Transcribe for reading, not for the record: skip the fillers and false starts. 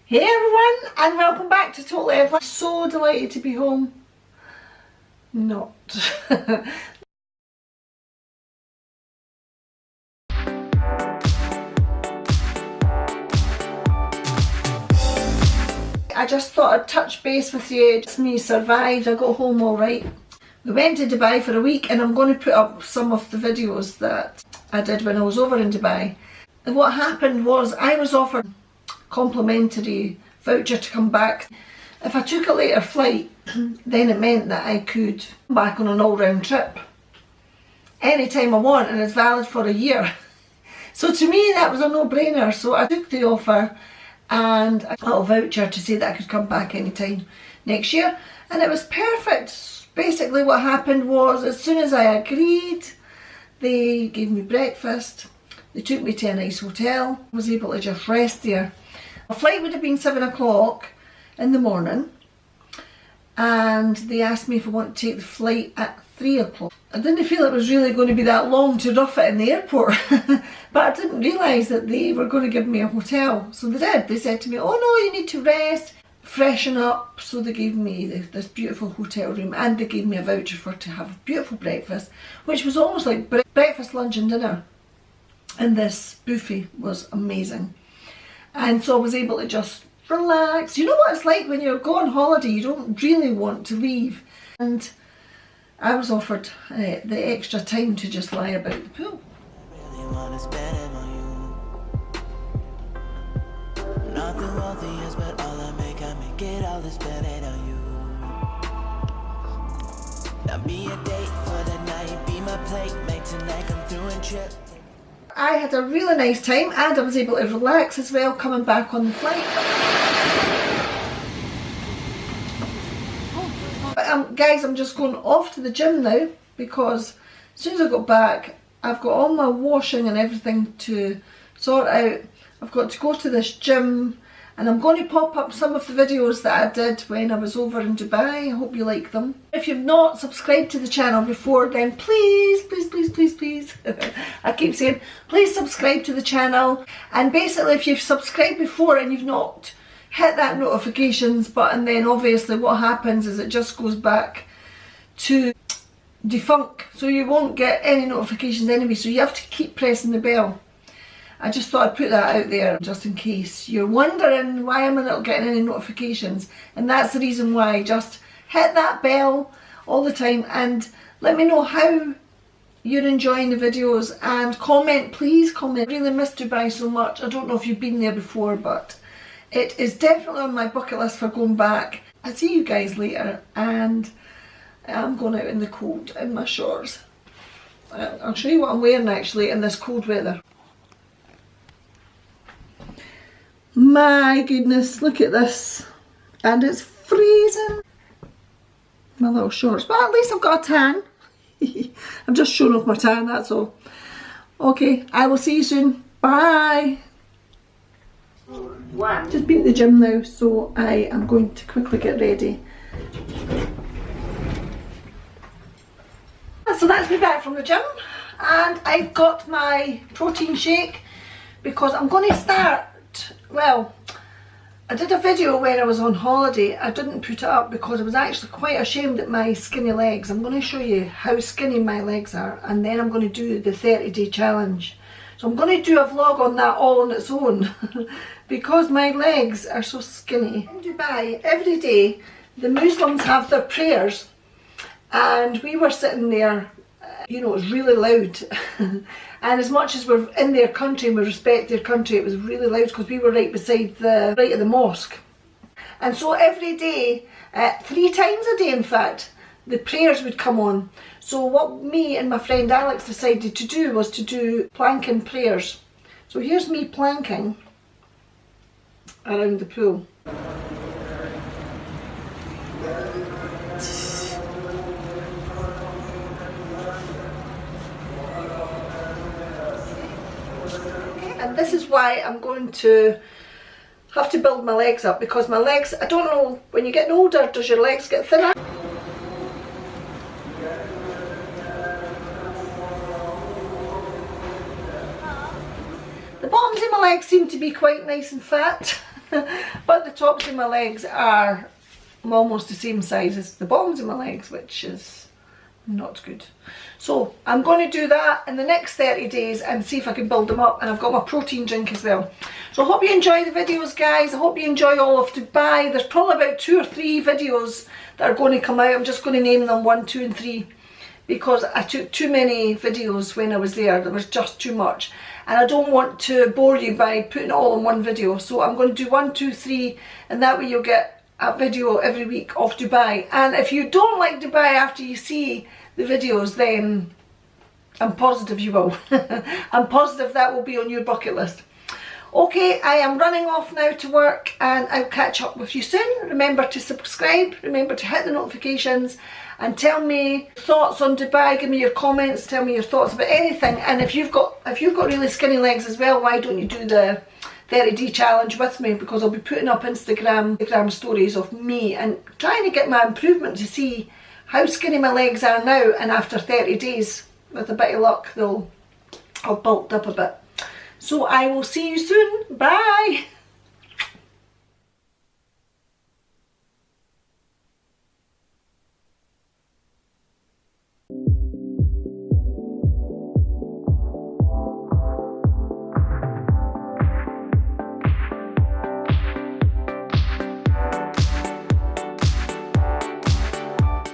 Hey everyone, and welcome back to Total Evelyn. So delighted to be home. Not. I just thought I'd touch base with you. It's me survived, I got home alright. We went to Dubai for a week and I'm going to put up some of the videos that I did when I was over in Dubai. And what happened was I was offered a complimentary voucher to come back. If I took a later flight, then it meant that I could come back on an all-round trip anytime I want, and it's valid for a year. So to me that was a no-brainer, so I took the offer and a little voucher to say that I could come back anytime next year, and it was perfect. Basically what happened was, as soon as I agreed, they gave me breakfast, they took me to a nice hotel, I was able to just rest there. My flight would have been 7 o'clock in the morning, and they asked me if I want to take the flight at 3 o'clock. I didn't feel it was really going to be that long to rough it in the airport, but I didn't realise that they were going to give me a hotel. So they did. They said to me, oh no, you need to rest, freshen up. So they gave me this beautiful hotel room, and they gave me a voucher to have a beautiful breakfast, which was almost like breakfast, lunch and dinner. And this buffet was amazing. And so I was able to just relax. You know what it's like when you go on holiday, you don't really want to leave. And I was offered the extra time to just lie about the pool. Really wanna spend it on you. Nothing wealthy is, but all I make it all to spend it on you. Now be a date for the night, be my plate, make tonight come through and trip. I had a really nice time, and I was able to relax as well coming back on the flight. Guys, I'm just going off to the gym now, because as soon as I got back, I've got all my washing and everything to sort out. I've got to go to this gym, and I'm going to pop up some of the videos that I did when I was over in Dubai. I hope you like them. If you've not subscribed to the channel before, then please, please, please, please, please, I keep saying, please subscribe to the channel. And basically, if you've subscribed before and you've not hit that notifications button, then obviously what happens is it just goes back to defunct. So you won't get any notifications anyway, so you have to keep pressing the bell. I just thought I'd put that out there just in case you're wondering why am I not getting any notifications, and that's the reason why. Just hit that bell all the time and let me know how you're enjoying the videos, and comment, please comment. I really miss Dubai so much. I don't know if you've been there before, but it is definitely on my bucket list for going back. I'll see you guys later, and I'm going out in the cold in my shorts. I'll show you what I'm wearing actually in this cold weather. My goodness, look at this, and it's freezing. My little shorts, but at least I've got a tan. I'm just showing off my tan, that's all. Okay, I will see you soon. Bye. Just been to the gym now, so I am going to quickly get ready. So that's me back from the gym, and I've got my protein shake because I'm going to start. Well, I did a video when I was on holiday. I didn't put it up because I was actually quite ashamed at my skinny legs. I'm going to show you how skinny my legs are, and then I'm going to do the 30-day challenge. So I'm going to do a vlog on that all on its own because my legs are so skinny. In Dubai, every day the Muslims have their prayers, and we were sitting there, you know, it was really loud. And as much as we're in their country and we respect their country, it was really loud because we were right beside right at the mosque. And so every day, 3 times a day in fact, the prayers would come on. So what me and my friend Alex decided to do was to do planking prayers. So here's me planking around the pool. And this is why I'm going to have to build my legs up, because my legs, I don't know, when you're getting older, does your legs get thinner? The bottoms of my legs seem to be quite nice and fat. But the tops of my legs are almost the same size as the bottoms of my legs, which is not good. So I'm going to do that in the next 30 days and see if I can build them up. And I've got my protein drink as well. So I hope you enjoy the videos, guys. I hope you enjoy all of Dubai. There's probably about 2 or 3 videos that are going to come out. I'm just going to name them 1, 2 and 3 because I took too many videos when I was there. There was just too much. And I don't want to bore you by putting it all in one video. So I'm going to do 1, 2, 3 and that way you'll get a video every week of Dubai. And if you don't like Dubai after you see the videos, then I'm positive you will. I'm positive that will be on your bucket list. Okay, I am running off now to work and I'll catch up with you soon. Remember to subscribe, remember to hit the notifications and tell me thoughts on Dubai. Give me your comments, tell me your thoughts about anything. And if you've got really skinny legs as well, why don't you do the 30-day challenge with me, because I'll be putting up Instagram stories of me and trying to get my improvement to see how skinny my legs are now, and after 30 days with a bit of luck they'll have bulked up a bit. So I will see you soon. Bye.